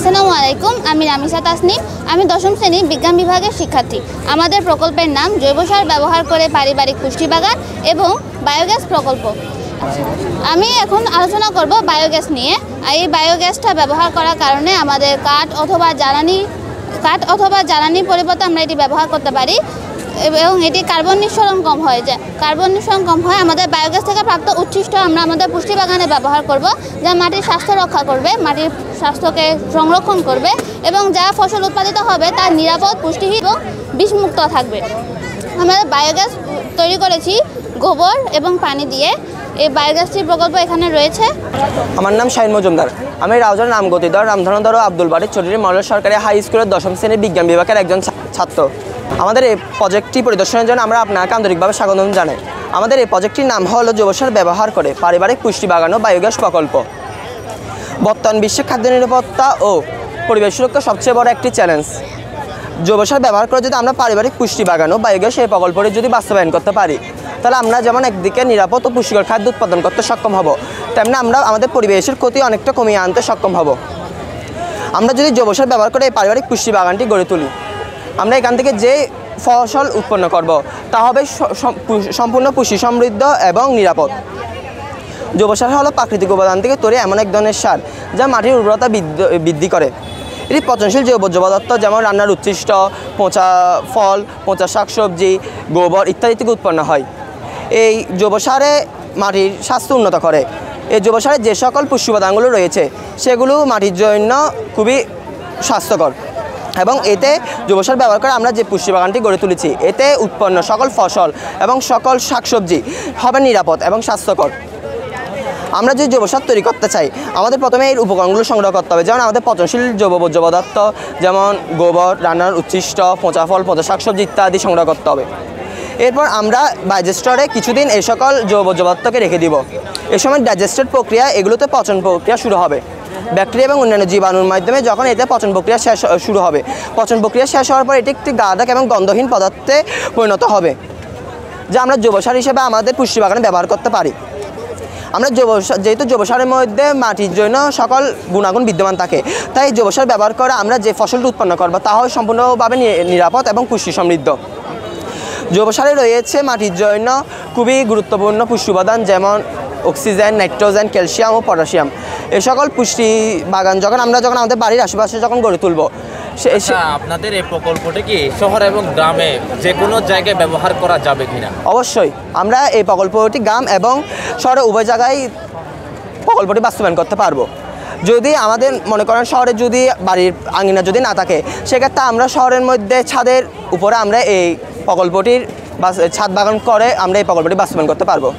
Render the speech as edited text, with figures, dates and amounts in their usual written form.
আসসালামু আলাইকুম, আমি রামিসা তাসনিম। আমি দশম শ্রেণী বিজ্ঞান বিভাগের শিক্ষার্থী। আমাদের প্রকল্পের নাম জৈব সার ব্যবহার করে পারিবারিক পুষ্টি বাগান এবং বায়োগ্যাস প্রকল্প। আমি এখন আলোচনা করব বায়োগ্যাস নিয়ে। এই বায়োগ্যাসটা ব্যবহার করার কারণে আমাদের কাঠ অথবা জ্বালানির পরিবর্তে আমরা এটি ব্যবহার করতে পারি এবং এটি কার্বন নিঃসরণ কম হয়। আমাদের বায়োগ্যাস থেকে প্রাপ্ত উচ্ছিষ্ট আমরা আমাদের পুষ্টি বাগানে ব্যবহার করব, যা মাটির স্বাস্থ্য রক্ষা করবে, মাটির স্বাস্থ্যকে সংরক্ষণ করবে এবং যা ফসল উৎপাদিত হবে তা নিরাপদ, পুষ্টিহীন এবং বিষমুক্ত থাকবে। আমরা বায়োগ্যাস তৈরি করেছি গোবর এবং পানি দিয়ে। এই বায়োগ্যাসটির প্রকল্প এখানে রয়েছে। আমার নাম শাহিন মজুমদার। আমি রাউজান রামগতিধর রামধনধর আব্দুল বাড়ি চৌধুরী মডেল সরকারি হাই স্কুলের দশম শ্রেণীর বিজ্ঞান বিভাগের একজন ছাত্র। আমাদের এই প্রজেক্টটি পরিদর্শনের জন্য আমরা আপনাকে আন্তরিকভাবে স্বাগত জানাই। আমাদের এই প্রজেক্টটির নাম হলো জৈব সার ব্যবহার করে পারিবারিক পুষ্টি বাগান ও বায়োগ্যাস প্রকল্প। বর্তমান বিশ্বে খাদ্য নিরাপত্তা ও পরিবেশ সুরক্ষা সবচেয়ে বড় একটি চ্যালেঞ্জ। জৈব সার ব্যবহার করে যদি আমরা পারিবারিক পুষ্টি বাগান ও বায়োগ্যাস এই প্রকল্পটি যদি বাস্তবায়ন করতে পারি, তাহলে আমরা যেমন একদিকে নিরাপদ ও পুষ্টিকর খাদ্য উৎপাদন করতে সক্ষম হব, তেমনি আমরা আমাদের পরিবেশের ক্ষতি অনেকটা কমিয়ে আনতে সক্ষম হব। আমরা যদি জৈব সার ব্যবহার করে এই পারিবারিক পুষ্টি বাগানটি গড়ে তুলি, আমরা এখান থেকে যে ফসল উৎপন্ন করব তা হবে সম্পূর্ণ পুষ্টি সমৃদ্ধ এবং নিরাপদ। জৈব সার হলো প্রাকৃতিক উপাদান থেকে তৈরি এমন এক ধরনের সার যা মাটির উর্বরতা বৃদ্ধি করে। এটি পচনশীল জৈব পদার্থ যেমন রান্নার উচ্ছিষ্ট, পচা ফল, পচা শাকসবজি, গোবর ইত্যাদি থেকে উৎপন্ন হয়। এই জৈব সারে মাটির স্বাস্থ্য উন্নত করে। এই জৈব সারে যে সকল পুষ্টি উপাদানগুলো রয়েছে সেগুলো মাটির জন্য খুবই স্বাস্থ্যকর এবং এতে জৈব সার ব্যবহার করে আমরা যে পুষ্টি বাগানটি গড়ে তুলেছি, এতে উৎপন্ন সকল ফসল এবং সকল শাকসবজি হবে নিরাপদ এবং স্বাস্থ্যকর। আমরা যদি জৈব সার তৈরি করতে চাই, আমাদের প্রথমে এর উপকরণগুলো সংগ্রহ করতে হবে। যেমন আমাদের পচনশীল জৈব পদার্থ যেমন গোবর, রান্নার উচ্ছিষ্ট, পচা ফল, পচা শাকসবজি ইত্যাদি সংগ্রহ করতে হবে। এরপর আমরা ডাইজেস্টরে কিছুদিন এই সকল জৈব পদার্থকে রেখে দিব। এ সময় ডাইজেস্টের প্রক্রিয়া, এগুলোতে পচন প্রক্রিয়া শুরু হবে। ব্যাকটেরিয়া এবং অন্যান্য জীবাণুর মাধ্যমে যখন এতে পচন প্রক্রিয়া শুরু হবে, পচন প্রক্রিয়া শেষ হওয়ার পর এটি একটি গাঢ় এবং গন্ধহীন পদার্থে পরিণত হবে, যা আমরা জৈব সার হিসেবে আমাদের পুষ্টি বাগানে ব্যবহার করতে পারি। আমরা যেহেতু জৈব সারের মধ্যে মাটির জন্য সকল গুণাগুণ বিদ্যমান থাকে, তাই জৈব সার ব্যবহার করে আমরা যে ফসলটি উৎপন্ন করবো তা হয় সম্পূর্ণভাবে নিরাপদ এবং পুষ্টি সমৃদ্ধ। জৈব সারে রয়েছে মাটির জন্য খুবই গুরুত্বপূর্ণ পুষ্টি উপাদান যেমন অক্সিজেন, নাইট্রোজেন, ক্যালসিয়াম ও পটাশিয়াম। এ সকল পুষ্টি বাগান যখন আমাদের বাড়ির আশেপাশে যখন গড়ে তুলব, আপনাদের এই প্রকল্পটি কি শহর এবং গ্রামে যে কোনো জায়গায় ব্যবহার করা যাবে কিনা? অবশ্যই আমরা এই প্রকল্পটি গ্রাম এবং শহরে উভয় জায়গায় প্রকল্পটি বাস্তবায়ন করতে পারবো। যদি আমাদের মনে করেন শহরে যদি বাড়ির আঙিনা যদি না থাকে, সেক্ষেত্রে আমরা শহরের মধ্যে ছাদের উপরে আমরা এই প্রকল্পটির ছাদ বাগান করে আমরা এই প্রকল্পটি বাস্তবায়ন করতে পারবো।